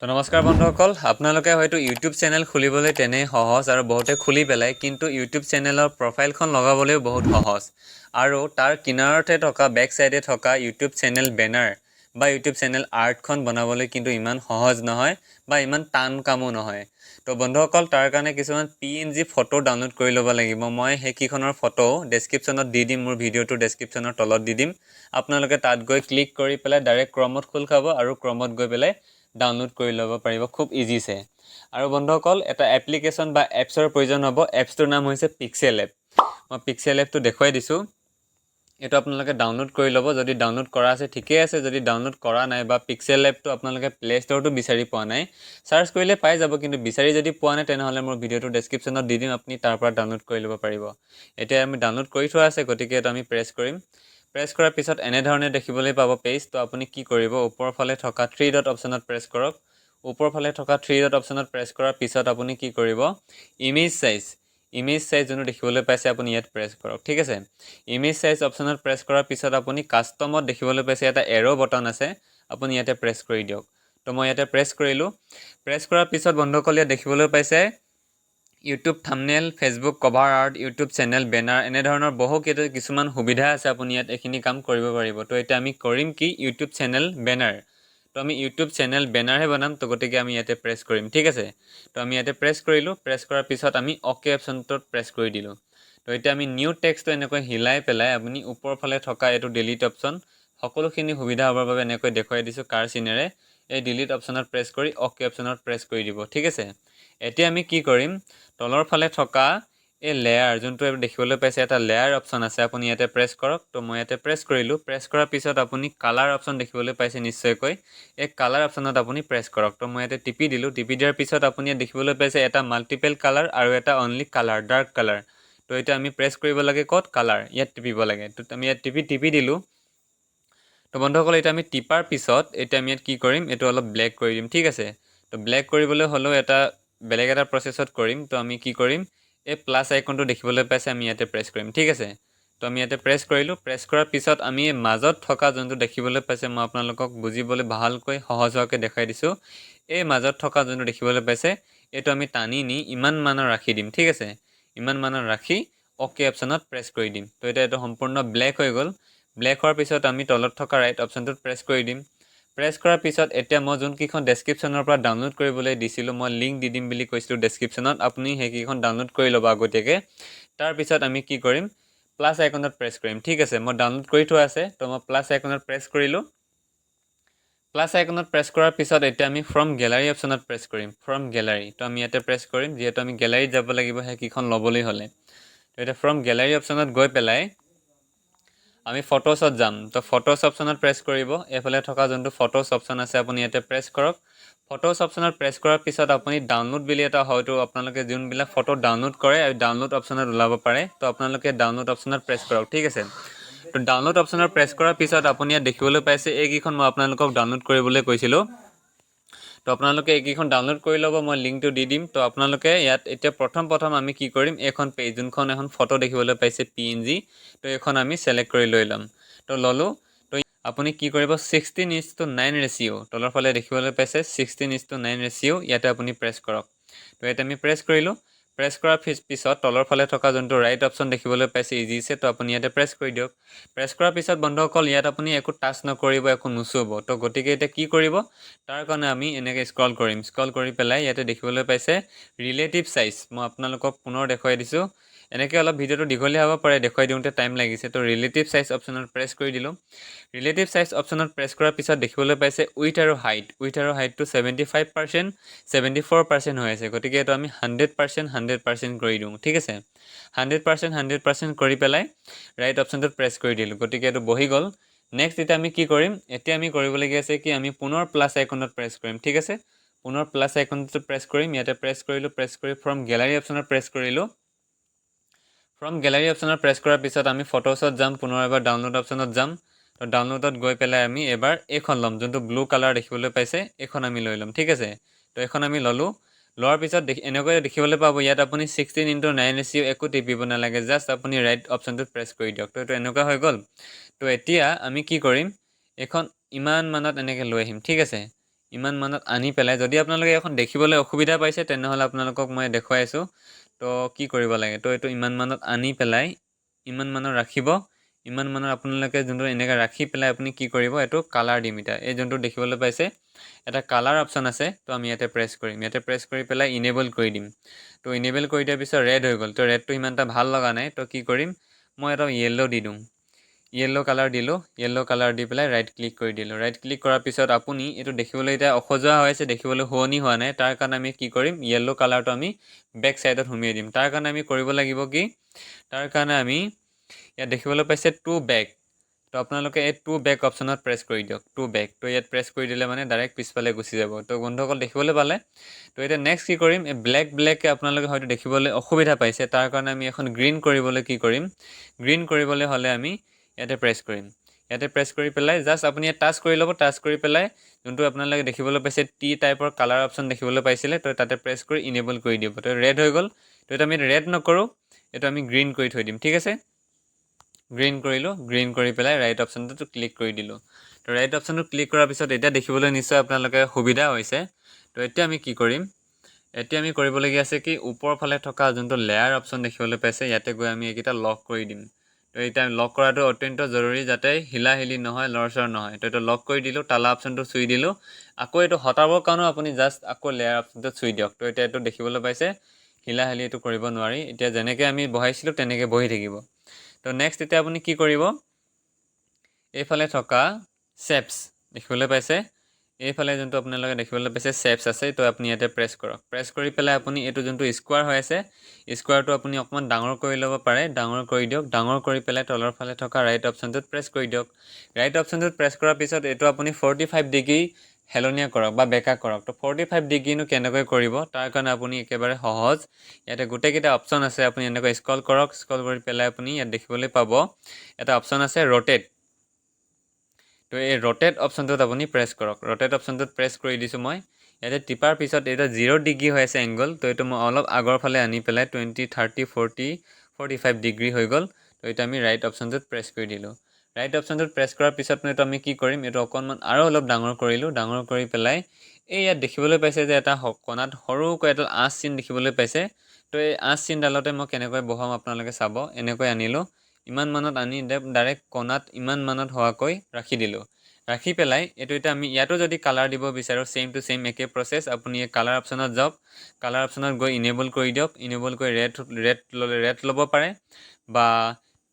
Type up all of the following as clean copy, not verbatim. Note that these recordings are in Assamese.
তো নমস্কাৰ বন্ধুসকল আপোনালোকে হয়তো ইউটিউব চেনেল খুলিবলৈ তেনে সহজ আৰু বহুতে খুলি পেলাই কিন্তু ইউটিউব চেনেলৰ প্ৰফাইলখন লগাবলৈও বহুত সহজ আৰু তাৰ কিনাৰতে থকা বেক সাইডে থকা ইউটিউব চেনেল বেনাৰ বা ইউটিউব চেনেল আৰ্টখন বনাবলৈ কিন্তু ইমান সহজ নহয় বা ইমান টান কামো নহয় তো বন্ধুসকল তাৰ কাৰণে কিছুমান পিএনজি ফটো ডাউনলোড কৰি ল'ব লাগিব মই হেকিখনৰ ফটো ডেসক্ৰিপচনত দি দিম মোৰ ভিডিওটো ডেসক্ৰিপচনৰ তলত দি দিম আপোনালোকে তাত গৈ ক্লিক কৰি পেলাই ডাইৰেক্ট ক্ৰমত খোল খাব আৰু ক্ৰমত গৈ পেলাই ডাউনলোড কৰি ল'ব পাৰিব খুব ইজিছে আৰু বন্ধুসকল এটা এপ্লিকেশন বা এপছৰ প্ৰয়োজন হ'ব এপছটোৰ নাম হৈছে পিক্সেল এপ মই পিক্সেল এপটো দেখুৱাই দিছো এটো আপোনালোকে ডাউনলোড কৰি ল'ব যদি ডাউনলোড কৰা আছে ঠিকে আছে যদি ডাউনলোড কৰা নাই বা পিক্সেল এপটো আপোনালোকে প্লে ষ্টৰটো বিচাৰি পোৱা নাই সাৰ্চ কৰিলে পাই যাব কিন্তু বিচাৰি যদি পোৱা নাই তেনেহলে মোৰ ভিডিওটো ডেসক্ৰিপচনত দি দিম আপুনি তাৰ পৰা ডাউনলোড কৰি ল'ব পাৰিব এতিয়া আমি ডাউনলোড কৰি থোৱা আছে গতিকে এটা আমি প্ৰেছ কৰিম প্ৰেছ কৰাৰ পিছত এনে ধৰণে দেখিবলৈ পাব পেজ তো আপুনি কি কৰিব ওপৰৰ ফালে থকা 3 ডট অপচনত প্ৰেছ কৰক ওপৰৰ ফালে থকা 3 ডট অপচনত প্ৰেছ কৰাৰ পিছত আপুনি কি কৰিব ইমেজ সাইজ যোনটো দেখিবলৈ পাইছে আপুনি ইয়াত প্ৰেছ কৰক ঠিক আছে ইমেজ সাইজ অপচনত প্ৰেছ কৰাৰ পিছত আপুনি কাস্টমত দেখিবলৈ পাইছে এটা এৰো বটন আছে আপুনি ইয়াতে প্ৰেছ কৰি দিয়ক তো মই ইয়াতে প্ৰেছ কৰিলো প্ৰেছ কৰাৰ পিছত বন্ধুসকল ইয়াত দেখিবলৈ পাইছে YouTube thumbnail Facebook cover art YouTube channel banner এনে ধৰণৰ বহু কিছুমান সুবিধা আছে আপুনি ইয়াত এখিনি কাম কৰিব পাৰিব তো এটা আমি কৰিম কি ইউটিউব চেনেল বেনাৰ তো আমি ইউটিউব চেনেল বেনাৰ হে বনাম তো গতিকে আমি ইয়াতে প্ৰেছ কৰিম ঠিক আছে তো আমি ইয়াতে প্ৰেছ কৰিলো প্ৰেছ কৰাৰ পিছত আমি ওকে অপচনটোত প্ৰেছ কৰি দিলো তো এটা আমি নিউ টেক্সটো এনেকৈ হিলাই পেলাই আপুনি ওপৰৰ ফালে থকা এটো ডিলিট অপচন সকলোখিনি সুবিধা হ'বৰ বাবে এনেকৈ দেখুৱাই দিছো কাৰ চিনেৰে এই ডিলিট অপচনত প্ৰেছ কৰি ওকে অপচনত প্ৰেছ কৰি দিব ঠিক আছে এতিয়া আমি কি কৰিম তলৰ ফালে থকা এই লেয়াৰ যোনটো দেখিবলৈ পাইছে এটা লেয়াৰ অপচন আছে আপুনি ইয়াতে প্ৰেছ কৰক তো মই ইয়াতে প্ৰেছ কৰিলো প্ৰেছ কৰাৰ পিছত আপুনি কালাৰ অপচন দেখিবলৈ পাইছে নিশ্চয়কৈ এই কালাৰ অপচনত আপুনি প্ৰেছ কৰক তো মই ইয়াতে টিপি দিলো টিপি দিয়াৰ পিছত আপুনি দেখিবলৈ পাইছে এটা মাল্টিপল কালাৰ আৰু এটা অনলি কালাৰ ডাৰ্ক কালাৰ তো এটা আমি প্ৰেছ কৰিব লাগে কত কালাৰ ইয়াত টিপিব লাগে তো আমি ইয়াত টিপি দিলো তো বন্ধুসকল এটা আমি টিপাৰ পিছত এটা আমি ইয়াত কি কৰিম এটো অলপ ব্ল্যাক কৰি দিম ঠিক আছে তো ব্ল্যাক কৰিবলৈ হলো এটা বেলেগ এটা প্ৰসেছত কৰিম তো আমি কি কৰিম এই প্লাস আইকনটো দেখিবলৈ পাইছে আমি ইয়াতে প্ৰেছ কৰিম ঠিক আছে তো আমি ইয়াতে প্ৰেছ কৰিলো প্ৰেছ কৰাৰ পিছত আমি মাজত থকা যোনটো দেখিবলৈ পাইছে মই আপোনালোকক বুজিবলৈ ভালকৈ সহজ হোৱাকৈ দেখাই দিছো এই মাজত থকা যোনটো দেখিবলৈ পাইছে এটো আমি টানি নি ইমান মানৰ ৰাখি দিম ঠিক আছে ইমান মানৰ ৰাখি ওকে অপচনত প্ৰেছ কৰি দিম তো এটা সম্পূৰ্ণ ব্ল্যাক হৈ গল ব্ল্যাক হোৱাৰ পিছত আমি তলত থকা ৰাইট অপচনটোত প্ৰেছ কৰি দিম প্ৰেছ কৰাৰ পিছত এতিয়া মই যোন কিখন ডেসক্ৰিপচনৰ পৰা ডাউনলোড কৰিবলৈ দিছিলো মই লিংক দি দিম বুলি কৈছিলো ডেসক্ৰিপচনত আপুনি হেকিখন ডাউনলোড কৰি ল'ব আগতীয়াকৈ তাৰ পিছত আমি কি কৰিম প্লাস আইকনত প্ৰেছ কৰিম ঠিক আছে মই ডাউনলোড কৰি থোৱা আছে তো মই প্লাস আইকনত প্ৰেছ কৰিলো প্লাস আইকনত প্ৰেছ কৰাৰ পিছত এতিয়া আমি ফ্ৰম গ্যালাৰী অপচনত প্ৰেছ কৰিম ফ্ৰম গ্যালাৰী তো আমি ইয়াতে প্ৰেছ কৰিম যেহেতু আমি গ্যালাৰীত যাব লাগিব হেকিখন ল'বলৈ হলে তো এটা ফ্ৰম গ্যালাৰী অপচনত গৈ পেলাই আমি ফটোছত যাম তো ফটোছ অপচনত প্ৰেছ কৰিব এফালে থকা যোনটো ফটোছ অপচন আছে আপুনি ইয়াতে প্ৰেছ কৰক ফটোছ অপচনত প্ৰেছ কৰাৰ পিছত আপুনি ডাউনলোড বুলি এটা হয়তো আপোনালোকে যোনবিলাক ফটো ডাউনলোড কৰে আৰু ডাউনলোড অপচনত ওলাব পাৰে তো আপোনালোকে ডাউনলোড অপচনত প্ৰেছ কৰক ঠিক আছে তো ডাউনলোড অপচনত প্ৰেছ কৰাৰ পিছত আপুনি ইয়াত দেখিবলৈ পাইছে এইকিখন মই আপোনালোকক ডাউনলোড কৰিবলৈ কৈছিলো তো আপোনালোকে এইকিখন ডাউনলোড কৰি ল'ব মই লিংকটো দি দিম তো আপোনালোকে ইয়াত এতিয়া প্ৰথম আমি কি কৰিম এখন পেজ যোনখন এখন ফটো দেখিবলৈ পাইছে পিএনজি তো এখন আমি সিলেক্ট কৰি লৈ লম তো ললো তো আপুনি কি কৰিব 16:9 ৰেশিও তলৰ ফালে দেখিবলৈ পাইছে 16:9 ৰেশিও ইয়াতে আপুনি প্ৰেছ কৰক তো এটা আমি প্ৰেছ কৰিলো প্ৰেছ কৰাৰ পিছত তলৰ ফালে থকা যোনটো ৰাইট অপচন দেখিবলৈ পাইছে ইজিছে তো আপুনি ইয়াতে প্ৰেছ কৰি দিয়ক প্ৰেছ কৰাৰ পিছত বন্ধুসকল ইয়াত আপুনি একো টাচ নকৰিব একো নুচুব তো গতিকে এটা কি কৰিব তাৰ কাৰণে আমি এনেকৈ স্ক্ৰল কৰি পেলাই ইয়াতে দেখিবলৈ পাইছে ৰিলেটিভ সাইজ মই আপোনালোকক পুনৰ দেখুৱাই দিছো এনেকৈ অলপ ভিডিওটো দীঘলীয়া হ'ব পাৰে দেখুৱাই দিওঁতে টাইম লাগিছে তো ৰিলেটিভ সাইজ অপচনত প্ৰেছ কৰি দিলো ৰিলেটিভ সাইজ অপচনত প্ৰেছ কৰাৰ পিছত দেখিবলৈ পাইছে উইথ আৰু হাইটটো 75% 74% হৈ আছে গতিকে এটো আমি 100% কৰি দিওঁ ঠিক আছে 100% কৰি পেলাই ৰাইট অপচনটোত প্ৰেছ কৰি দিলো গতিকে এটো বহি গল নেক্সট এটা আমি কি কৰিম এতিয়া আমি কৰিবলগীয়া আছে কি আমি পুনৰ প্লাস আইকনত প্ৰেছ কৰিম ঠিক আছে পুনৰ প্লাস আইকনটো প্ৰেছ কৰিম ইয়াতে প্ৰেছ কৰিলো প্ৰেছ কৰি ফ্ৰম গ্যালাৰী অপচনত প্ৰেছ কৰিলো ফ্ৰম গ্যালাৰী অপচনত প্ৰেছ কৰাৰ পিছত আমি ফটোছত যাম পুনৰ এবাৰ ডাউনলোড অপচনত যাম তো ডাউনলোডত গৈ পেলাই আমি এবাৰ এইখন লম যোনটো ব্লু কালাৰ দেখিবলৈ পাইছে এইখন আমি লৈ লম ঠিক আছে তো এইখন আমি ললো লোৱাৰ পিছত এনেকৈ দেখিবলৈ পাব ইয়াত আপুনি 16:9 ৰেশিও একো টিপিব নালাগে জাস্ট আপুনি ৰাইট অপচনটোত প্ৰেছ কৰি দিয়ক তো এটো এনেকুৱা হৈ গল তো এতিয়া আমি কি কৰিম এখন ইমান মানত এনেকৈ লৈ আহিম ঠিক আছে ইমান মানত আনি পেলাই যদি আপোনালোকে এখন দেখিবলৈ অসুবিধা পাইছে তেনেহ'লে আপোনালোকক মই দেখুৱাই আছোঁ তো কি কৰিব লাগে তো এইটো ইমান মানত আনি পেলাই ইমান মানত ৰাখিব ইমান মানত আপোনালোকে যোনটো এনেকৈ ৰাখি পেলাই আপুনি কি কৰিব এইটো কালাৰ দিম এতিয়া এই যোনটো দেখিবলৈ পাইছে এটা কালাৰ অপশ্যন আছে তো আমি ইয়াতে প্ৰেছ কৰিম ইয়াতে প্ৰেছ কৰি পেলাই ইনেবল কৰি দিম তো ইনেবল কৰি দিয়াৰ পিছত ৰেড হৈ গ'ল তো ৰেডটো ইমান এটা ভাল লগা নাই তো কি কৰিম মই এটা য়েল্লো দি দিওঁ য়েল্লো কালাৰ দিলোঁ য়েল্লো কালাৰ দি পেলাই ৰাইট ক্লিক কৰি দিলোঁ ৰাইট ক্লিক কৰাৰ পিছত আপুনি এইটো দেখিবলৈ এতিয়া অসজোৱা হৈ আছে দেখিবলৈ শুৱনি হোৱা নাই তাৰ কাৰণে আমি কি কৰিম য়েল্লো কালাৰটো আমি বেক ছাইডত সুমিয়াই দিম তাৰ কাৰণে আমি কৰিব লাগিব কি তাৰ কাৰণে আমি ইয়াত দেখিবলৈ পাইছে টু বেক তো আপোনালোকে এই টু বেক অপশ্যনত প্ৰেছ কৰি দিয়ক টু বেক তো ইয়াত প্ৰেছ কৰি দিলে মানে ডাইৰেক্ট পিছফালে গুচি যাব তো বন্ধুসকল দেখিবলৈ পালে তো এতিয়া নেক্সট কি কৰিম এই ব্লেককৈ আপোনালোকে হয়তো দেখিবলৈ অসুবিধা পাইছে তাৰ কাৰণে আমি এখন গ্ৰীণ কৰিবলৈ কি কৰিম গ্ৰীণ কৰিবলৈ হ'লে আমি ইয়াতে প্ৰেছ কৰিম ইয়াতে প্ৰেছ কৰি পেলাই জাষ্ট আপুনি টাচ কৰি ল'ব টাচ কৰি পেলাই যোনটো আপোনালোকে দেখিবলৈ পাইছে টি টাইপৰ কালাৰ অপশ্যন দেখিবলৈ পাইছিলে তো তাতে প্ৰেছ কৰি ইনেবল কৰি দিব তো ৰেড হৈ গ'ল তো এইটো আমি ৰেড নকৰোঁ এইটো আমি গ্ৰীণ কৰি থৈ দিম ঠিক আছে গ্ৰীণ কৰিলোঁ গ্ৰীণ কৰি পেলাই ৰাইট অপশ্যনটো ক্লিক কৰি দিলোঁ তো ৰাইট অপশ্যনটো ক্লিক কৰাৰ পিছত এতিয়া দেখিবলৈ নিশ্চয় আপোনালোকে সুবিধা হৈছে তো এতিয়া আমি কি কৰিম এতিয়া আমি কৰিবলগীয়া আছে কি ওপৰৰ ফালে থকা যোনটো লেয়াৰ অপশ্যন দেখিবলৈ পাইছে ইয়াতে গৈ আমি এইকেইটা লক কৰি দিম তো এতিয়া লক কৰাটো অত্যন্ত জৰুৰী যাতে হিলা হিলি নহয় লৰচৰ নহয় তো এইটো লক কৰি দিলোঁ তালা অপশ্যনটো চুই দিলোঁ আকৌ এইটো হটাবৰ কাৰণেও আপুনি জাষ্ট আকৌ লেয়াৰ অপশ্যনটো চুই দিয়ক তো এতিয়া এইটো দেখিবলৈ পাইছে হিলা হিলি এইটো কৰিব নোৱাৰি এতিয়া যেনেকৈ আমি বহাইছিলোঁ তেনেকৈ বহি থাকিব তো নেক্সট এতিয়া আপুনি কি কৰিব এইফালে থকা শেপছ দেখিবলৈ পাইছে এইফালে যোনটো আপোনালোকে দেখিবলৈ পাইছে শেপছ আছে তো আপুনি ইয়াতে প্ৰেছ কৰক প্ৰেছ কৰি পেলাই আপুনি এইটো যোনটো স্কোৱাৰ হৈ আছে স্কোৱাৰটো আপুনি অকণমান ডাঙৰ কৰি ল'ব পাৰে ডাঙৰ কৰি দিয়ক ডাঙৰ কৰি পেলাই তলৰ ফালে থকা ৰাইট অপশ্যনটোত প্ৰেছ কৰি দিয়ক ৰাইট অপশ্যনটোত প্ৰেছ কৰাৰ পিছত এইটো আপুনি 45 ডিগ্ৰী হেলনীয়া কৰক বা বেকা কৰক তো 45 ডিগ্ৰীনো কেনেকৈ কৰিব তাৰ কাৰণে আপুনি একেবাৰে সহজ ইয়াতে গোটেইকেইটা অপশ্যন আছে আপুনি এনেকৈ স্ক্ৰল কৰক স্ক্ৰল কৰি পেলাই আপুনি ইয়াত দেখিবলৈ পাব এটা অপশ্যন আছে ৰোটেট তো এই ৰোটেট অপশ্যনটোত আপুনি প্ৰেছ কৰক ৰোটেট অপশ্যনটোত প্ৰেছ কৰি দিছোঁ মই ইয়াতে টিপাৰ পিছত এটা 0 ডিগ্ৰী হৈ আছে এংগল তো এইটো মই অলপ আগৰ ফালে আনি পেলাই 20 30 40 45 ডিগ্ৰী হৈ গ'ল তো এইটো আমি ৰাইট অপশ্যনটোত প্ৰেছ কৰি দিলোঁ ৰাইট অপশ্যনটোত প্ৰেছ কৰাৰ পিছত এইটো আমি কি কৰিম এইটো অকণমান আৰু অলপ ডাঙৰ কৰিলোঁ ডাঙৰ কৰি পেলাই এই ইয়াত দেখিবলৈ পাইছে যে এটা কণাত সৰুকৈ এটা আঁচ চিন দেখিবলৈ পাইছে তো এই আঁচ চিনডালতে মই কেনেকৈ বহাম আপোনালোকে চাব এনেকৈ আনিলোঁ ইমান মানত আনি ডাইৰেক্ট কণাত ইমান মানত হোৱাকৈ ৰাখি দিলোঁ ৰাখি পেলাই এইটো এতিয়া আমি ইয়াতো যদি কালাৰ দিব বিচাৰোঁ ছেইম টু ছেইম একে প্ৰচেছ আপুনি এই কালাৰ অপশ্যনত যাওক কালাৰ অপশ্যনত গৈ ইনেবল কৰি দিয়ক ইনেবল কৰি ৰেড ল'ব পাৰে বা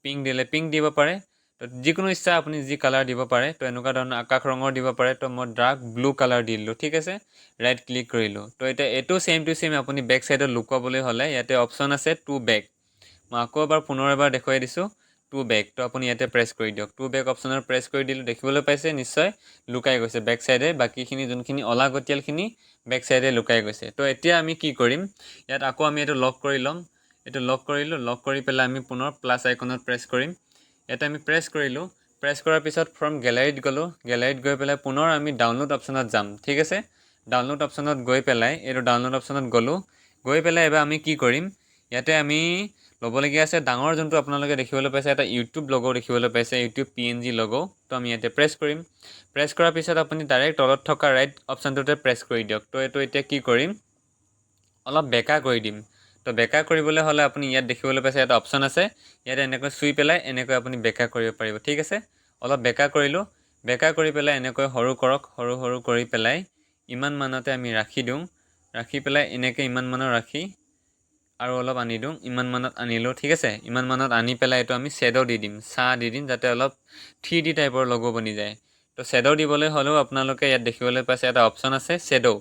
পিংক দিলে পিংক দিব পাৰে তো যিকোনো ইচ্ছা আপুনি যি কালাৰ দিব পাৰে তো এনেকুৱা ধৰণৰ আকাশ ৰঙৰ দিব পাৰে তো মই ডাৰ্ক ব্লু কালাৰ দি দিলোঁ ঠিক আছে ৰাইট ক্লিক কৰিলোঁ তো এতিয়া এইটো ছেইম টু ছেইম আপুনি বেক ছাইডত লুকুৱাবলৈ হ'লে ইয়াতে অপশ্যন আছে টু বেক মই আকৌ পুনৰ এবাৰ দেখুৱাই দিছোঁ টু বেক তো আপুনি ইয়াতে প্ৰেছ কৰি দিয়ক টু বেক অপশ্যনত প্ৰেছ কৰি দিলোঁ দেখিবলৈ পাইছে নিশ্চয় লুকাই গৈছে বেক ছাইডে বাকীখিনি যোনখিনি অলাগতিয়ালখিনি বেক ছাইডে লুকাই গৈছে তো এতিয়া আমি কি কৰিম ইয়াত আকৌ আমি এইটো লক কৰি ল'ম এইটো লক কৰিলোঁ লক কৰি পেলাই আমি পুনৰ প্লাছ আইকনত প্ৰেছ কৰিম ইয়াতে আমি প্ৰেছ কৰিলোঁ প্ৰেছ কৰাৰ পিছত ফ্ৰম গেলাৰীত গ'লোঁ গেলাৰীত গৈ পেলাই পুনৰ আমি ডাউনলোড অপশ্যনত যাম ঠিক আছে ডাউনলোড অপশ্যনত গৈ পেলাই এইটো ডাউনলোড অপশ্যনত গ'লোঁ গৈ পেলাই এবাৰ আমি কি কৰিম ইয়াতে আমি ল'বলগীয়া আছে ডাঙৰ যোনটো আপোনালোকে দেখিবলৈ পাইছে এটা ইউটিউব লগো দেখিবলৈ পাইছে ইউটিউব PNG লগো তো আমি ইয়াতে প্ৰেছ কৰিম প্ৰেছ কৰাৰ পিছত আপুনি ডাইৰেক্ট তলত থকা ৰাইট অপশ্যনটোতে প্ৰেছ কৰি দিয়ক তো এইটো এতিয়া কি কৰিম অলপ বেকা কৰি দিম তো বেকা কৰিবলৈ হ'লে আপুনি ইয়াত দেখিবলৈ পাইছে এটা অপশ্যন আছে ইয়াতে এনেকৈ চুই পেলাই এনেকৈ আপুনি বেকা কৰিব পাৰিব ঠিক আছে অলপ বেকা কৰিলোঁ বেকা কৰি পেলাই এনেকৈ সৰু কৰক সৰু সৰু কৰি পেলাই ইমান মানতে আমি ৰাখি দিওঁ ৰাখি পেলাই এনেকৈ ইমান মানৰ ৰাখি আৰু অলপ আনি দিওঁ ইমান মানত আনিলোঁ ঠিক আছে ইমান মানত আনি পেলাই এইটো আমি শ্বেডো দি দিম চাহ দি দিম যাতে অলপ 3D টাইপৰ লগো বনি যায় তো শ্বেডো দিবলৈ হ'লেও আপোনালোকে ইয়াত দেখিবলৈ পাইছে এটা অপশ্যন আছে শ্বেডো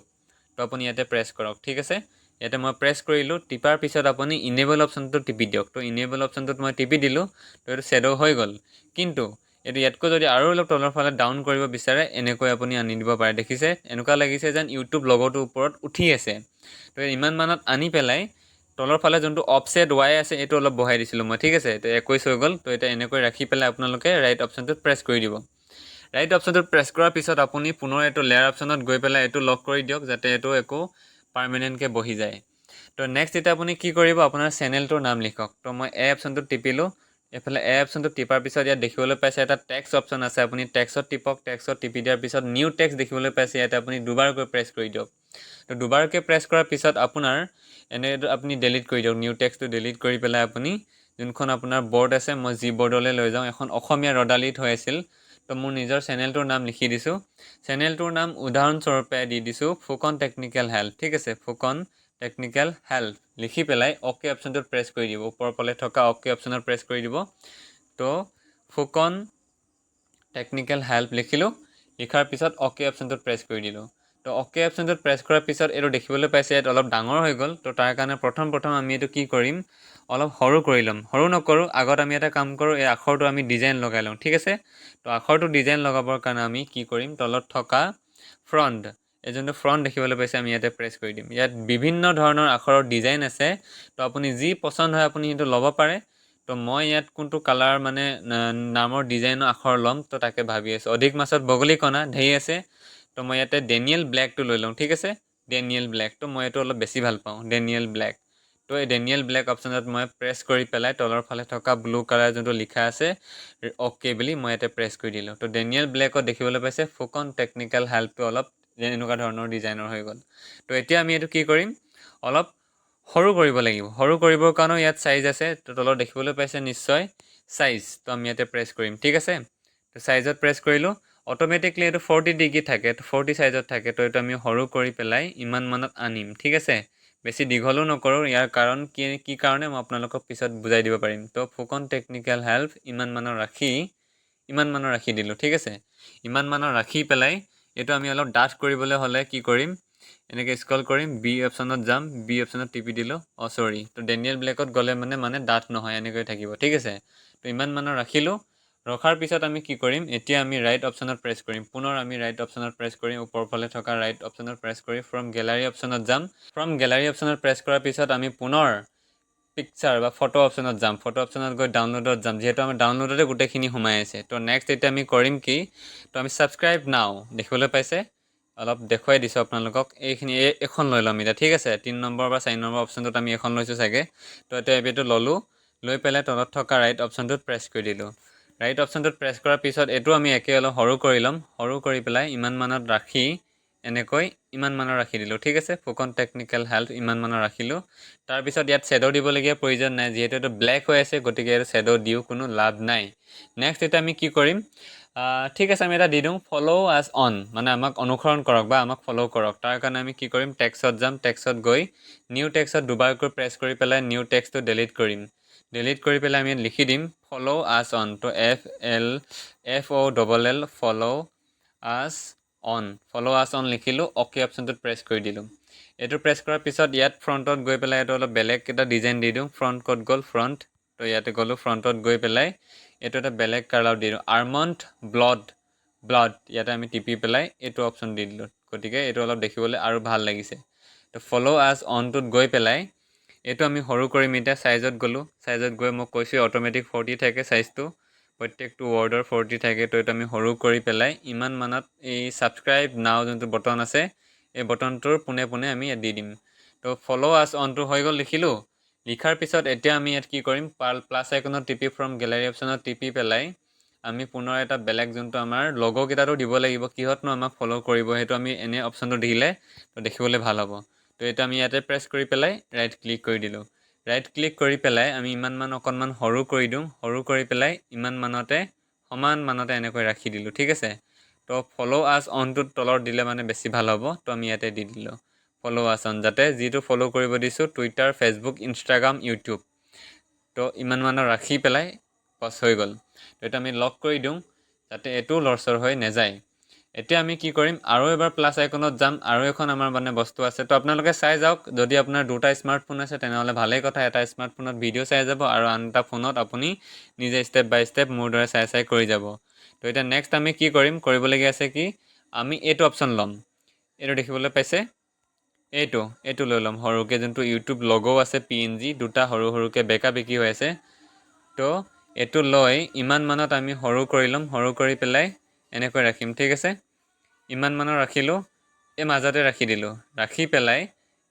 তো আপুনি ইয়াতে প্ৰেছ কৰক ঠিক আছে ইয়াতে মই প্ৰেছ কৰিলোঁ টিপাৰ পিছত আপুনি ইনেবল অপশ্যনটো টিপি দিয়ক তো ইনেবল অপশ্যনটোত মই টিপি দিলোঁ তো এইটো শ্বেডো হৈ গ'ল কিন্তু এইটো ইয়াতকৈ যদি আৰু অলপ তলৰ ফালে ডাউন কৰিব বিচাৰে এনেকৈ আপুনি আনি দিব পাৰে দেখিছে এনেকুৱা লাগিছে যেন ইউটিউব লগোটোৰ ওপৰত উঠি আছে তো ইমান মানত আনি পেলাই তলৰ ফালে যোনটো অফছেট ৱাই আছে এইটো অলপ বহাই দিছিলোঁ মই ঠিক আছে তো 21 হৈ গ'ল তো এতিয়া এনেকৈ ৰাখি পেলাই আপোনালোকে ৰাইট অপশ্যনটোত প্ৰেছ কৰি দিব ৰাইট অপশ্যনটোত প্ৰেছ কৰাৰ পিছত আপুনি পুনৰ এইটো লেয়াৰ অপশ্যনত গৈ পেলাই এইটো লক কৰি দিয়ক যাতে এইটো একো পাৰ্মানেণ্টকৈ বহি যায় তো নেক্সট এতিয়া আপুনি কি কৰিব আপোনাৰ চেনেলটোৰ নাম লিখক তো মই এই অপশ্যনটোত টিপিলোঁ এফালে এ অপশ্যনটো টিপাৰ পিছত ইয়াত দেখিবলৈ পাইছে এটা টেক্সট অপশ্যন আছে আপুনি টেক্সট টিপক টেক্সট টিপি দিয়াৰ পিছত নিউ টেক্সট দেখিবলৈ পাইছে ইয়াতে আপুনি দুবাৰকৈ প্ৰেছ কৰি দিয়ক তো দুবাৰকৈ প্ৰেছ কৰাৰ পিছত আপোনাৰ এনে আপুনি ডিলিট কৰি দিয়ক নিউ টেক্সটটো ডিলিট কৰি পেলাই আপুনি যোনখন আপোনাৰ বৰ্ড আছে মই জি বৰ্ডলৈ লৈ যাওঁ এখন অসমীয়া ৰদালিত হৈ আছিল তো মোৰ নিজৰ চেনেলটোৰ নাম লিখি দিছোঁ চেনেলটোৰ নাম উদাহৰণস্বৰূপে দি দিছোঁ ফুকন টেকনিকেল হেল্প ঠিক আছে ফুকন টেকনিকেল হেল্প লিখি পেলাই অ'কে অপশ্যনটোত প্ৰেছ কৰি দিব ওপৰৰ ফালে থকা অ'কে অপশ্যনত প্ৰেছ কৰি দিব তো ফুকন টেকনিকেল হেল্প লিখিলোঁ লিখাৰ পিছত অ'কে অপশ্যনটোত প্ৰেছ কৰি দিলোঁ তো অ'কে অপশ্যনটোত প্ৰেছ কৰাৰ পিছত এইটো দেখিবলৈ পাইছে ইয়াত অলপ ডাঙৰ হৈ গ'ল তো তাৰ কাৰণে প্ৰথম আমি এইটো কি কৰিম অলপ সৰু কৰি ল'ম সৰু নকৰোঁ আগত আমি এটা কাম কৰোঁ এই আখৰটো আমি ডিজাইন লগাই লওঁ ঠিক আছে তো আখৰটো ডিজাইন লগাবৰ কাৰণে আমি কি কৰিম তলত থকা ফ্ৰণ্ট এই যোনটো ফ্ৰণ্ট দেখিবলৈ পাইছে আমি ইয়াতে প্ৰেছ কৰি দিম ইয়াত বিভিন্ন ধৰণৰ আখৰৰ ডিজাইন আছে তো আপুনি যি পচন্দ হয় আপুনি সেইটো ল'ব পাৰে তো মই ইয়াত কোনটো কালাৰ মানে নামৰ ডিজাইনৰ আখৰ ল'ম তো তাকে ভাবি আছোঁ অধিক মাছত বগলী কণা ঢেৰ আছে তো মই ইয়াতে ডেনিয়েল ব্লেকটো লৈ লওঁ ঠিক আছে ডেনিয়েল ব্লেক তো মই এইটো অলপ বেছি ভাল পাওঁ ডেনিয়েল ব্লেক তো এই ডেনিয়েল ব্লেক অপশ্যনত মই প্ৰেছ কৰি পেলাই তলৰ ফালে থকা ব্লু কালাৰ যোনটো লিখা আছে অ'কে বুলি মই ইয়াতে প্ৰেছ কৰি দিলোঁ তো ডেনিয়েল ব্লেকত দেখিবলৈ পাইছে ফুকন টেকনিকেল হেল্পটো অলপ এনেকুৱা ধৰণৰ ডিজাইনৰ হৈ গ'ল তো এতিয়া আমি এইটো কি কৰিম অলপ সৰু কৰিব লাগিব সৰু কৰিবৰ কাৰণেও ইয়াত চাইজ আছে তো তলত দেখিবলৈ পাইছে নিশ্চয় চাইজ তো আমি ইয়াতে প্ৰেছ কৰিম ঠিক আছে তো চাইজত প্ৰেছ কৰিলোঁ অট'মেটিকলি এইটো 40 ডিগ্ৰী থাকে তো 40 চাইজত থাকে তো এইটো আমি সৰু কৰি পেলাই ইমান মানত আনিম ঠিক আছে বেছি দীঘলো নকৰোঁ ইয়াৰ কাৰণ কি কাৰণে মই আপোনালোকক পিছত বুজাই দিব পাৰিম তো ফুকন টেকনিকেল হেল্প ইমান মানৰ ৰাখি দিলোঁ ঠিক আছে ইমান মানৰ ৰাখি পেলাই এইটো আমি অলপ ডাঠ কৰিবলৈ হ'লে কি কৰিম এনেকৈ স্ক্ৰল কৰিম বি অপশ্যনত যাম বি অপশ্যনত টিপি দিলোঁ চৰি তো ডেনিয়েল ব্লেকত গ'লে মানে ডাঠ নহয় এনেকৈ থাকিব ঠিক আছে তো ইমান মানৰ ৰাখিলোঁ ৰখাৰ পিছত আমি কি কৰিম এতিয়া আমি ৰাইট অপশ্যনত প্ৰেছ কৰিম পুনৰ আমি ৰাইট অপশ্যনত প্ৰেছ কৰিম ওপৰৰ ফালে থকা ৰাইট অপশ্যনত প্ৰেছ কৰি ফ্ৰম গেলাৰী অপশ্যনত যাম ফ্ৰম গেলাৰী অপশ্যনত প্ৰেছ কৰাৰ পিছত আমি পুনৰ পিকচাৰ বা ফটো অপশ্যনত যাম ফটো অপশ্যনত গৈ ডাউনলোডত যাম যিহেতু আমাৰ ডাউনলোডতে গোটেইখিনি সোমাই আছে তো নেক্সট এতিয়া আমি কৰিম কি তো আমি ছাবস্ক্ৰাইব নাও দেখিবলৈ পাইছে অলপ দেখুৱাই দিছোঁ আপোনালোকক এইখিনি এখন লৈ ল'ম এতিয়া ঠিক আছে 3 নম্বৰ বা 4 নম্বৰ অপশ্যনটোত আমি এখন লৈছোঁ চাগে তো এতিয়া এইটো ল'লোঁ লৈ পেলাই তলত থকা ৰাইট অপশ্যনটোত প্ৰেছ কৰি দিলোঁ ৰাইট অপশ্যনটোত প্ৰেছ কৰাৰ পিছত এইটো আমি একে অলপ সৰু কৰি ল'ম সৰু কৰি পেলাই ইমান মানত ৰাখি এনেকৈ ইমান মানৰ ৰাখি দিলোঁ ঠিক আছে ফুকন টেকনিকেল হেল্প ইমান মানৰ ৰাখিলোঁ তাৰপিছত ইয়াত শ্বেডো দিবলগীয়া প্ৰয়োজন নাই যিহেতু এইটো ব্লেক হৈ আছে গতিকে এইটো শ্বেডো দিও কোনো লাভ নাই নেক্সট এতিয়া আমি কি কৰিম ঠিক আছে আমি এটা দি দিওঁ ফ'ল' আছ অন মানে আমাক অনুসৰণ কৰক বা আমাক ফ'ল' কৰক তাৰ কাৰণে আমি কি কৰিম টেক্সত যাম টেক্সত গৈ নিউ টেক্সত দুবাৰকৈ প্ৰেছ কৰি পেলাই নিউ টেক্সটো ডিলিট কৰিম ডিলিট কৰি পেলাই আমি লিখি দিম ফ'ল' আছ অন তো FOLL ফ'ল' আছ অন লিখিলোঁ অ'কে অপশ্যনটোত প্ৰেছ কৰি দিলোঁ এইটো প্ৰেছ কৰাৰ পিছত ইয়াত ফ্ৰণ্টত গৈ পেলাই এইটো অলপ বেলেগ এটা ডিজাইন দি দিওঁ ফ্ৰণ্ট ক'ত গ'ল ফ্ৰণ্ট তো ইয়াতে গ'লোঁ ফ্ৰণ্টত গৈ পেলাই এইটো এটা বেলেগ কালাৰ দি দিওঁ আলমণ্ড ব্লাড ইয়াতে আমি টিপি পেলাই এইটো অপশ্যন দি দিলোঁ গতিকে এইটো অলপ দেখিবলৈ আৰু ভাল লাগিছে তো ফ'ল' আছ অনটোত গৈ পেলাই এইটো আমি সৰু কৰিম এতিয়া চাইজত গ'লোঁ চাইজত গৈ মই কৈছোঁ অট'মেটিক 40 থাকে চাইজটো প্ৰত্যেকটো ৱৰ্ডৰ 40 থাকে তো এইটো আমি সৰু কৰি পেলাই ইমান মানত এই ছাবস্ক্ৰাইব নাও যোনটো বটন আছে এই বটনটোৰ পোনে পোনে আমি দি দিম তো ফ'ল' আছ অনটো হৈ গ'ল লিখিলোঁ লিখাৰ পিছত এতিয়া আমি ইয়াত কি কৰিম প্লাছ আইকনত টিপি ফ্ৰম গেলাৰী অপশ্যনত টিপি পেলাই আমি পুনৰ এটা বেলেগ যোনটো আমাৰ লগ'কেইটাতো দিব লাগিব কিহতনো আমাক ফ'ল' কৰিব সেইটো আমি এনে অপশ্যনটো দিলে তো দেখিবলৈ ভাল হ'ব তো এইটো আমি ইয়াতে প্ৰেছ কৰি পেলাই ৰাইট ক্লিক কৰি দিলোঁ ৰাইট ক্লিক কৰি পেলাই আমি ইমান অকণমান সৰু কৰি দিওঁ সৰু কৰি পেলাই ইমান মানতে সমান মানতে এনেকৈ ৰাখি দিলোঁ ঠিক আছে তো ফ'ল' আছ অনটোত তলত দিলে মানে বেছি ভাল হ'ব তো আমি ইয়াতে দি দিলোঁ ফ'ল' আছ অন যাতে যিটো ফ'ল' কৰিব দিছোঁ টুইটাৰ ফেচবুক ইনষ্টাগ্ৰাম ইউটিউব তো ইমান মানৰ ৰাখি পেলাই পচ হৈ গ'ল তো এইটো আমি লক কৰি দিওঁ যাতে এইটো লৰচৰ হৈ নাযায় এতিয়া আমি কি কৰিম আৰু এবাৰ প্লাছ আইকনত যাম আৰু এখন আমাৰ মানে বস্তু আছে তো আপোনালোকে চাই যাওক যদি আপোনাৰ দুটা স্মাৰ্টফোন আছে তেনেহ'লে ভালেই কথা এটা স্মাৰ্টফোনত ভিডিঅ' চাই যাব আৰু আন এটা ফোনত আপুনি নিজে ষ্টেপ বাই ষ্টেপ মোৰ দৰে চাই কৰি যাব তো এতিয়া নেক্সট আমি কি কৰিবলগীয়া আছে কি আমি এইটো অপশ্যন ল'ম এইটো দেখিবলৈ পাইছে এইটো লৈ ল'ম সৰুকৈ যোনটো ইউটিউব লগো আছে PNG দুটা সৰুকৈ বেকা বেকি হৈ আছে তো এইটো লৈ ইমান মানত আমি সৰু কৰি ল'ম সৰু কৰি পেলাই এনেকৈ ৰাখিম ঠিক আছে ইমান মানৰ ৰাখিলোঁ এই মাজতে ৰাখি দিলোঁ ৰাখি পেলাই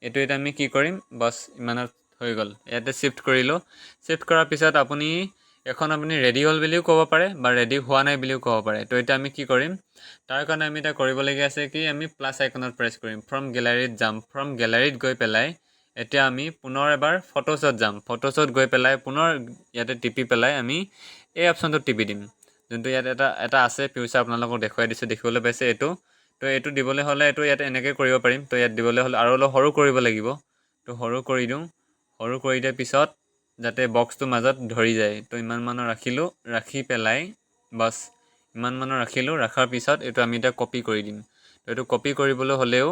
এইটো এতিয়া আমি কি কৰিম বছ ইমানত হৈ গ'ল ইয়াতে শ্বিফ্ট কৰিলোঁ শ্বিফ্ট কৰাৰ পিছত আপুনি এখন আপুনি ৰেডি হ'ল বুলিও ক'ব পাৰে বা ৰেডি হোৱা নাই বুলিও ক'ব পাৰে। তো এতিয়া আমি কি কৰিম, তাৰ কাৰণে আমি এতিয়া কৰিবলগীয়া আছে কি, আমি প্লাছ আইকনত প্ৰেছ কৰিম। ফ্ৰম গেলাৰীত যাম, ফ্ৰম গেলাৰীত গৈ পেলাই এতিয়া আমি পুনৰ এবাৰ ফটোছত যাম। ফটোছত গৈ পেলাই পুনৰ ইয়াতে টিপি পেলাই আমি এই অপশ্যনটোত টিপি দিম, যোনটো ইয়াত এটা আছে ফিউচাৰ, আপোনালোকক দেখুৱাই দিছোঁ, দেখিবলৈ পাইছে এইটো। তো এইটো দিবলৈ হ'লে এইটো ইয়াত এনেকৈ কৰিব পাৰিম। তো ইয়াত দিবলৈ হ'লে আৰু অলপ সৰু কৰিব লাগিব। তো সৰু কৰি দিওঁ, সৰু কৰি দিয়াৰ পিছত যাতে বক্সটোৰ মাজত ধৰি যায়। তো ইমান মানৰ ৰাখিলোঁ, ৰাখি পেলাই বাছ ইমান মানৰ ৰাখিলোঁ, ৰখাৰ পিছত এইটো আমি এতিয়া কপি কৰি দিম। তো এইটো কপি কৰিবলৈ হ'লেও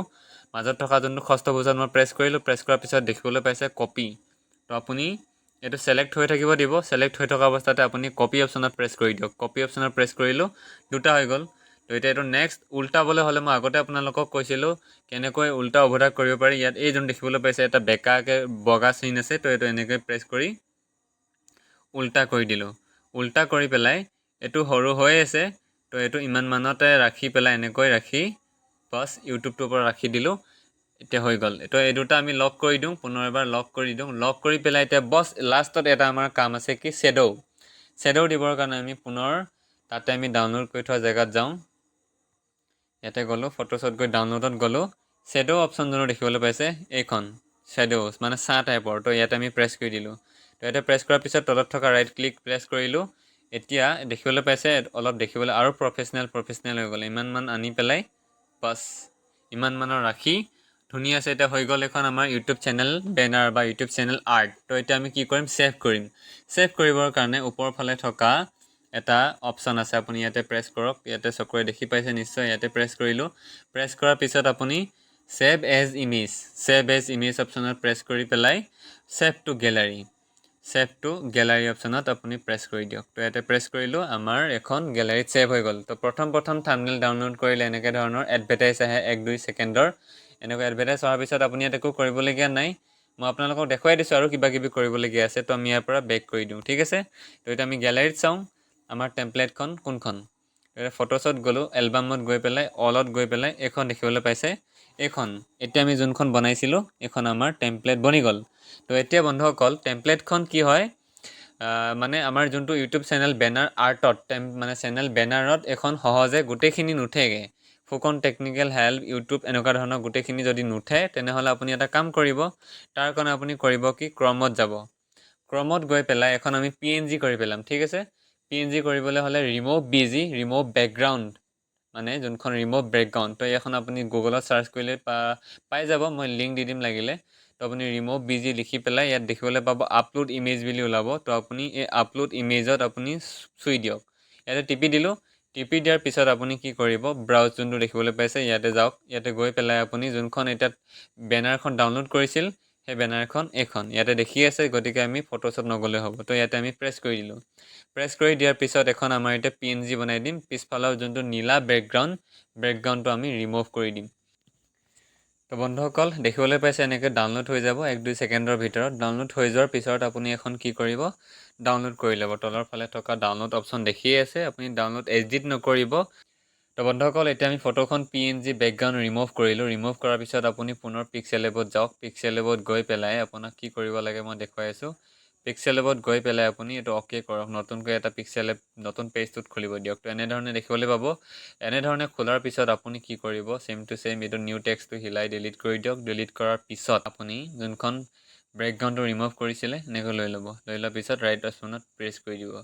মাজত থকা যোনটো ষষ্ঠভুজত মই প্ৰেছ কৰিলোঁ, প্ৰেছ কৰাৰ পিছত দেখিবলৈ পাইছে কপি। তো আপুনি এইটো ছেলেক্ট হৈ থাকিব দিব, ছেলেক্ট হৈ থকা অৱস্থাতে আপুনি কপি অপশ্যনত প্ৰেছ কৰি দিয়ক। কপি অপশ্যনত প্ৰেছ কৰিলোঁ, দুটা হৈ গ'ল। তো এতিয়া এইটো নেক্সট উল্টাবলৈ হ'লে মই আগতে আপোনালোকক কৈছিলোঁ কেনেকৈ উল্টা ওভতাই কৰিব পাৰি। ইয়াত এই যোন দেখিবলৈ পাইছে এটা বেকাকৈ বগা চিন আছে, তো এইটো এনেকৈ প্ৰেছ কৰি উল্টা কৰি দিলোঁ। উল্টা কৰি পেলাই এইটো সৰু হৈ আছে, তো এইটো ইমান মানতে ৰাখি পেলাই এনেকৈ ৰাখি বাছ ইউটিউবটোৰ পৰা ৰাখি দিলোঁ। এতিয়া হৈ গ'ল। তো এই দুটা আমি লক কৰি দিওঁ, পুনৰ এবাৰ লক কৰি দিওঁ। লক কৰি পেলাই এতিয়া বছ লাষ্টত এটা আমাৰ কাম আছে কি, শ্বেডো দিবৰ কাৰণে আমি পুনৰ তাতে আমি ডাউনলোড কৰি থোৱা জেগাত যাওঁ। ইয়াতে গ'লোঁ, ফটোছত গৈ ডাউনলোডত গ'লোঁ। শ্বেডো অপশ্যন যোনটো দেখিবলৈ পাইছে এইখন শ্বেডো মানে ছাঁ টাইপৰ, তো ইয়াতে আমি প্ৰেছ কৰি দিলোঁ। তো ইয়াতে প্ৰেছ কৰাৰ পিছত তলত থকা ৰাইট ক্লিক প্ৰেছ কৰিলোঁ। এতিয়া দেখিবলৈ পাইছে অলপ দেখিবলৈ আৰু প্ৰফেচনেল হৈ গ'ল। ইমানমান আনি পেলাই বাছ ইমান মানৰ ৰাখি ধুনীয়া আছে। এতিয়া হৈ গ'ল এখন আমাৰ ইউটিউব চেনেল বেনাৰ বা ইউটিউব চেনেল আৰ্ট। তো এতিয়া আমি কি কৰিম, ছেভ কৰিম। ছেভ কৰিবৰ কাৰণে ওপৰৰ ফালে থকা এটা অপশ্যন আছে, আপুনি ইয়াতে প্ৰেছ কৰক। ইয়াতে চকুৰে দেখি পাইছে নিশ্চয়, ইয়াতে প্ৰেছ কৰিলোঁ। প্ৰেছ কৰাৰ পিছত আপুনি ছেভ এজ ইমেজ অপশ্যনত প্ৰেছ কৰি পেলাই ছেভ টু গেলাৰী অপশ্যনত আপুনি প্ৰেছ কৰি দিয়ক। তো ইয়াতে প্ৰেছ কৰিলোঁ, আমাৰ এখন গেলাৰীত ছেভ হৈ গ'ল। তো প্ৰথম থাম্বনেইল ডাউনলোড কৰিলে এনেকৈ ধৰণৰ এডভাৰটাইজ আহে 1-2 ছেকেণ্ডৰ। এনেকৈ এডভাৰটাইজ হোৱাৰ পিছত আপুনি ইয়াত একো কৰিবলগীয়া নাই। মই আপোনালোকক দেখুৱাই দিছোঁ আৰু কিবা কিবি কৰিবলগীয়া আছে। তো আমি ইয়াৰ পৰা বেক কৰি দিওঁ, ঠিক আছে। তো এতিয়া আমি গেলাৰীত চাওঁ আমাৰ টেম্পলেটখন কোনখন। এতিয়া ফটোছত গ'লোঁ, এলবামত গৈ পেলাই অলত গৈ পেলাই এইখন দেখিবলৈ পাইছে, এইখন এতিয়া আমি যোনখন বনাইছিলোঁ এইখন আমাৰ টেম্পলেট বনি গ'ল। তো এতিয়া বন্ধুসকল টেম্পলেটখন কি হয়, মানে আমাৰ যোনটো ইউটিউব চেনেল বেনাৰ আৰ্টত মানে চেনেল বেনাৰত এখন সহজে গোটেইখিনি নুঠেগৈ। ফুকন টেকনিকেল হেল্প ইউটিউব এনেকুৱা ধৰণৰ গোটেইখিনি যদি নুঠে, তেনেহ'লে আপুনি এটা কাম কৰিব। তাৰ কাৰণে আপুনি কৰিব কি, ক্ৰমত যাব। ক্ৰমত গৈ পেলাই এখন আমি PNG কৰি পেলাম, ঠিক আছে। PNG কৰিবলৈ হ'লে ৰিমুভ বেকগ্ৰাউণ্ড, মানে যোনখন ৰিমুভ বেকগ্ৰাউণ্ড। তো এইখন আপুনি গুগলত চাৰ্চ কৰিলে পাই যাব, মই লিংক দি দিম লাগিলে। তো আপুনি ৰিমুভ লিখি পেলাই ইয়াত দেখিবলৈ পাব আপলোড ইমেজ বুলি ওলাব। তো আপুনি এই আপলোড ইমেজত আপুনি চুই দিয়ক। ইয়াতে টিপি দিলোঁ। টিপি দিয়াৰ পিছত আপুনি কি কৰিব, ব্ৰাউজ যোনটো দেখিবলৈ পাইছে ইয়াতে যাওক। ইয়াতে গৈ পেলাই আপুনি যোনখন এতিয়া বেনাৰখন ডাউনলোড কৰিছিল সেই বেনাৰখন এইখন ইয়াতে দেখি আছে, গতিকে আমি ফটোছত নগ'লে হ'ব। তো ইয়াতে আমি প্ৰেছ কৰি দিলোঁ। প্ৰেছ কৰি দিয়াৰ পিছত এখন আমাৰ এতিয়া PNG বনাই দিম। পিছফালৰ যোনটো নীলা বেকগ্ৰাউণ্ডটো আমি ৰিমুভ কৰি দিম। তো বন্ধুসকল দেখিবলৈ পাইছে এনেকৈ ডাউনলোড হৈ যাব 1-2 ছেকেণ্ডৰ ভিতৰত। ডাউনলোড হৈ যোৱাৰ পিছত আপুনি এখন কি কৰিব, ডাউনলোড কৰি ল'ব। তলৰ ফালে থকা ডাউনলোড অপশ্যন দেখিয়ে আছে, আপুনি ডাউনলোড এডিট নকৰিব। তো বন্ধুসকল এতিয়া আমি ফটোখন PNG বেকগ্ৰাউণ্ড ৰিমুভ কৰিলোঁ। ৰিমুভ কৰাৰ পিছত আপুনি পুনৰ পিক্সেল লেবত যাওক। পিক্সেল লেবত গৈ পেলাই আপোনাক কি কৰিব লাগে মই দেখুৱাই আছোঁ। পিক্সেল লেবত গৈ পেলাই আপুনি এইটো অ'কে কৰক। নতুনকৈ এটা নতুন পেজটোত খুলিব দিয়ক। তো এনেধৰণে দেখিবলৈ পাব। এনেধৰণে খোলাৰ পিছত আপুনি কি কৰিব, ছেম টু ছেম এইটো নিউ টেক্সটটো হিলাই ডিলিট কৰি দিয়ক। ডিলিট কৰাৰ পিছত আপুনি যোনখন বেকগ্ৰাউণ্ডটো ৰিমুভ কৰিছিলে এনেকৈ লৈ ল'ব। লৈ লোৱাৰ পিছত ৰাইট অপশ্যনত প্ৰেছ কৰি দিব।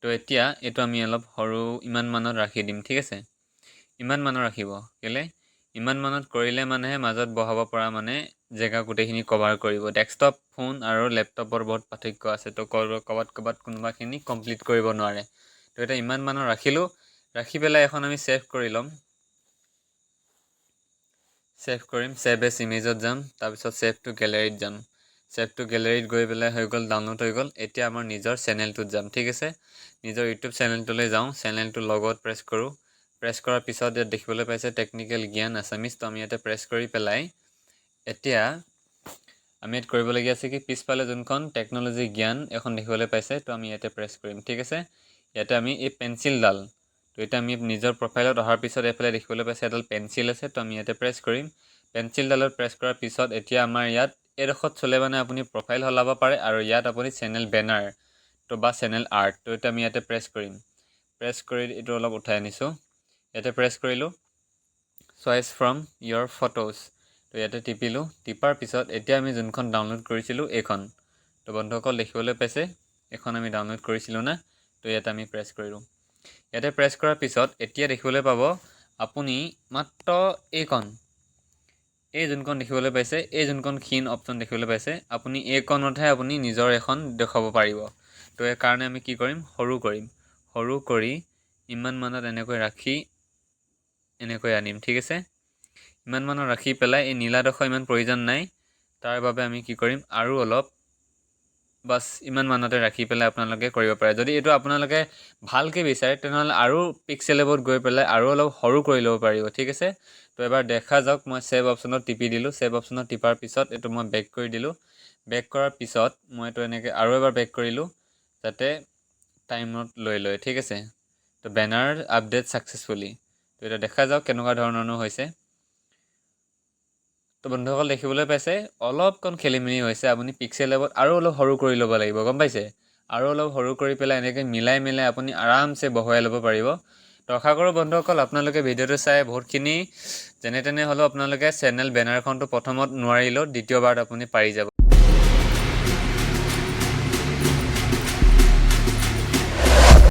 তো এতিয়া এইটো আমি অলপ সৰু ইমান মানত ৰাখি দিম, ঠিক আছে। ইমান মানত ৰাখিব, কেলৈ ইমান মানত কৰিলে মানেহে মাজত বহাব পৰা মানে জেগা গোটেইখিনি কভাৰ কৰিব। ডেস্কটপ ফোন আৰু লেপটপৰ বহুত পাৰ্থক্য আছে। তো ক'ৰবাত কোনোবাখিনি কমপ্লিট কৰিব নোৱাৰে। তো এতিয়া ইমান মানৰ ৰাখিলোঁ। ৰাখি পেলাই এখন আমি ছেভ কৰি ল'ম। ছেভ কৰিম, ছেভ এজ ইমেজত যাম। তাৰপিছত ছেভ টু গেলাৰীত যাম। ছেভ টু গেলাৰীত গৈ পেলাই হৈ গ'ল, ডাউনলোড হৈ গ'ল। এতিয়া আমাৰ নিজৰ চেনেলটোত যাম, ঠিক আছে। নিজৰ ইউটিউব চেনেলটোলৈ যাওঁ। চেনেলটোৰ লগত প্ৰেছ কৰোঁ। প্ৰেছ কৰাৰ পিছত ইয়াত দেখিবলৈ পাইছে টেকনিকেল জ্ঞান আছামিজ। তো আমি ইয়াতে প্ৰেছ কৰি পেলাই এতিয়া আমি ইয়াত কৰিবলগীয়া আছে কি, পিছফালে যোনখন টেকন'লজি জ্ঞান এখন দেখিবলৈ পাইছে, তো আমি ইয়াতে প্ৰেছ কৰিম, ঠিক আছে। ইয়াতে আমি এই পেঞ্চিলডাল, তো এতিয়া আমি নিজৰ প্ৰফাইলত অহাৰ পিছত এইফালে দেখিবলৈ পাইছে এডাল পেঞ্চিল আছে। তো আমি ইয়াতে প্ৰেছ কৰিম। পেঞ্চিলডালত প্ৰেছ কৰাৰ পিছত এতিয়া আমাৰ ইয়াত এইডোখৰত চলে মানে আপুনি প্ৰফাইল সলাব পাৰে আৰু ইয়াত আপুনি চেনেল বেনাৰ, তো বা চেনেল আৰ্ট। তো এটা আমি ইয়াতে প্ৰেছ কৰিম। প্ৰেছ কৰি এইটো অলপ উঠাই আনিছোঁ। ইয়াতে প্ৰেছ কৰিলোঁ চইচ ফ্ৰম ইয়ৰ ফটোজ। তো ইয়াতে টিপিলোঁ। টিপাৰ পিছত এতিয়া আমি যোনখন ডাউনলোড কৰিছিলোঁ এইখন। তো বন্ধুসকল দেখিবলৈ পাইছে এখন আমি ডাউনলোড কৰিছিলোঁ না। তো ইয়াতে আমি প্ৰেছ কৰিলোঁ। ইয়াতে প্ৰেছ কৰাৰ পিছত এতিয়া দেখিবলৈ পাব আপুনি মাত্ৰ এই যোনখন দেখিবলৈ পাইছে, এই যোনখন ক্ষীণ অপশ্যন দেখিবলৈ পাইছে, আপুনি এইকণতহে আপুনি নিজৰ এখন দেখুৱাব পাৰিব। তো এই কাৰণে আমি কি কৰিম, সৰু কৰিম। সৰু কৰি ইমান মানত এনেকৈ ৰাখি এনেকৈ আনিম, ঠিক আছে। ইমান মানত ৰাখি পেলাই এই নীলাডোখৰ ইমান প্ৰয়োজন নাই। তাৰ বাবে আমি কি কৰিম, আৰু অলপ বাছ ইমান মানতে ৰাখি পেলাই আপোনালোকে কৰিব পাৰে। যদি এইটো আপোনালোকে ভালকৈ বিচাৰে তেনেহ'লে আৰু পিক্সেল লেভেলত গৈ পেলাই আৰু অলপ সৰু কৰি ল'ব পাৰিব, ঠিক আছে। তো এবাৰ দেখা যাওক, মই ছেভ অপশ্যনত টিপি দিলোঁ। ছেভ অপশ্যনত টিপাৰ পিছত এইটো মই বেক কৰি দিলোঁ। বেক কৰাৰ পিছত মই এইটো এনেকৈ আৰু এবাৰ বেক কৰিলোঁ যাতে টাইমত লৈ লয়, ঠিক আছে। তো বেনাৰ আপডেট ছাকচেছফুলি। তো এতিয়া দেখা যাওক কেনেকুৱা ধৰণৰনো হৈছে। তো বন্ধুসকল দেখিবলৈ পাইছে অলপকণ খেলি মেলি হৈছে। আপুনি পিক্সেল লেভেলত আৰু অলপ সৰু কৰি ল'ব লাগিব, গম পাইছে। আৰু অলপ সৰু কৰি পেলাই এনেকৈ মিলাই আপুনি আৰামছে বহুৱাই ল'ব পাৰিব। তো আশা কৰোঁ বন্ধুসকল আপোনালোকে ভিডিঅ'টো চাই বহুতখিনি যেনে তেনে হ'লেও আপোনালোকে চেনেল বেনাৰখনটো প্ৰথমত নোৱাৰিলেও দ্বিতীয়বাৰত আপুনি পাৰি যাব।